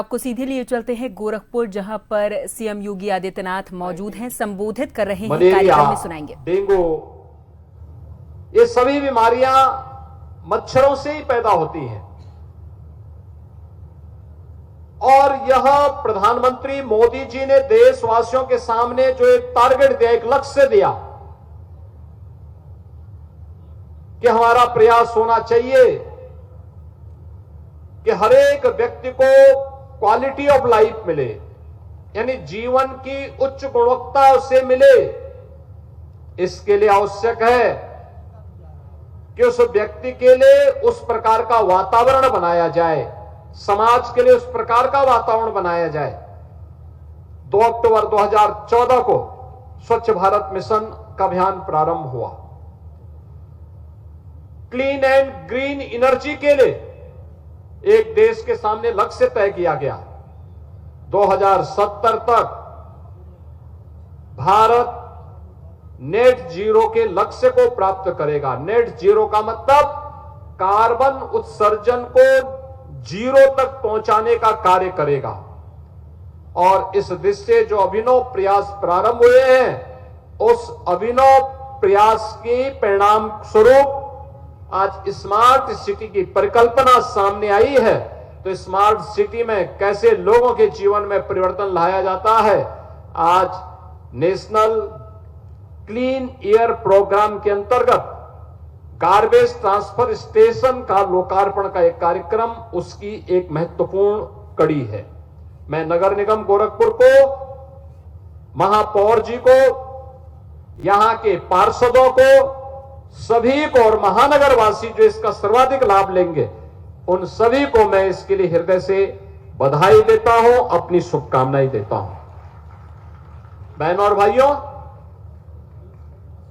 आपको सीधे लिए चलते हैं गोरखपुर, जहां पर सीएम योगी आदित्यनाथ मौजूद हैं, संबोधित कर रहे हैं। कार्यक्रम में सुनाएंगे। डेंगू, ये सभी बीमारियां मच्छरों से ही पैदा होती हैं और यह प्रधानमंत्री मोदी जी ने देशवासियों के सामने जो एक टारगेट दिया, एक लक्ष्य दिया कि हमारा प्रयास होना चाहिए कि हर एक व्यक्ति को क्वालिटी ऑफ लाइफ मिले, यानी जीवन की उच्च गुणवत्ता उसे मिले। इसके लिए आवश्यक है कि उस व्यक्ति के लिए उस प्रकार का वातावरण बनाया जाए, समाज के लिए उस प्रकार का वातावरण बनाया जाए। 2 अक्टूबर 2014 को स्वच्छ भारत मिशन का अभियान प्रारंभ हुआ। क्लीन एंड ग्रीन एनर्जी के लिए एक देश के सामने लक्ष्य तय किया गया। 2070 तक भारत नेट जीरो के लक्ष्य को प्राप्त करेगा। नेट जीरो का मतलब कार्बन उत्सर्जन को जीरो तक पहुंचाने का कार्य करेगा। और इस दिशा से जो अभिनव प्रयास प्रारंभ हुए हैं, उस अभिनव प्रयास के परिणाम स्वरूप आज स्मार्ट सिटी की परिकल्पना सामने आई है। तो स्मार्ट सिटी में कैसे लोगों के जीवन में परिवर्तन लाया जाता है, आज नेशनल क्लीन एयर प्रोग्राम के अंतर्गत गार्बेज ट्रांसफर स्टेशन का लोकार्पण का एक कार्यक्रम उसकी एक महत्वपूर्ण कड़ी है। मैं नगर निगम गोरखपुर को, महापौर जी को, यहां के पार्षदों को, सभी को और महानगरवासी जो इसका सर्वाधिक लाभ लेंगे, उन सभी को मैं इसके लिए हृदय से बधाई देता हूं, अपनी शुभकामनाएं देता हूं। बहनों और भाइयों,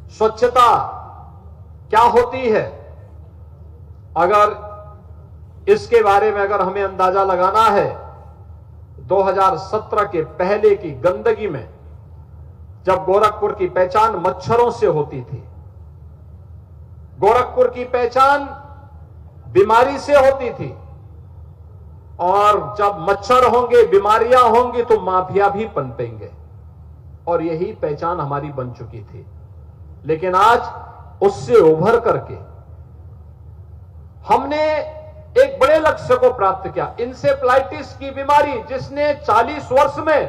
स्वच्छता क्या होती है, अगर इसके बारे में अगर हमें अंदाजा लगाना है, 2017 के पहले की गंदगी में जब गोरखपुर की पहचान मच्छरों से होती थी, गोरखपुर की पहचान बीमारी से होती थी, और जब मच्छर होंगे, बीमारियां होंगी तो माफिया भी पनपेंगे, और यही पहचान हमारी बन चुकी थी। लेकिन आज उससे उभर करके हमने एक बड़े लक्ष्य को प्राप्त किया। इंसेफ्लाइटिस की बीमारी, जिसने 40 वर्ष में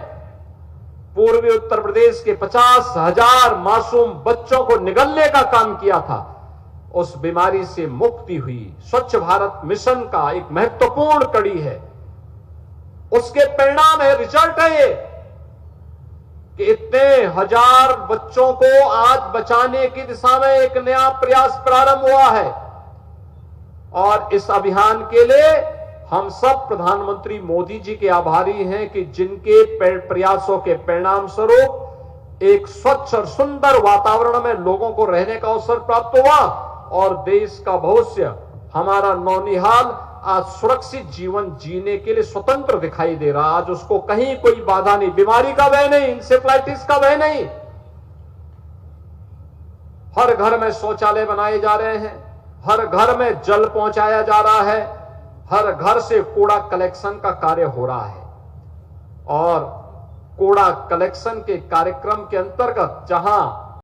पूर्वी उत्तर प्रदेश के 50,000 मासूम बच्चों को निगलने का काम किया था, उस बीमारी से मुक्ति हुई। स्वच्छ भारत मिशन का एक महत्वपूर्ण कड़ी है, उसके परिणाम है, रिजल्ट है ये कि इतने हजार बच्चों को आज बचाने की दिशा में एक नया प्रयास प्रारंभ हुआ है। और इस अभियान के लिए हम सब प्रधानमंत्री मोदी जी के आभारी हैं कि जिनके प्रयासों के परिणाम स्वरूप एक स्वच्छ और सुंदर वातावरण में लोगों को रहने का अवसर प्राप्त हुआ, और देश का भविष्य, हमारा नौनिहाल आज सुरक्षित जीवन जीने के लिए स्वतंत्र दिखाई दे रहा। आज उसको कहीं कोई बाधा नहीं, बीमारी का भय नहीं, इंसेफ्लाइटिस का भय नहीं। हर घर में शौचालय बनाए जा रहे हैं, हर घर में जल पहुंचाया जा रहा है, हर घर से कूड़ा कलेक्शन का कार्य हो रहा है। और कूड़ा कलेक्शन के कार्यक्रम के अंतर्गत जहां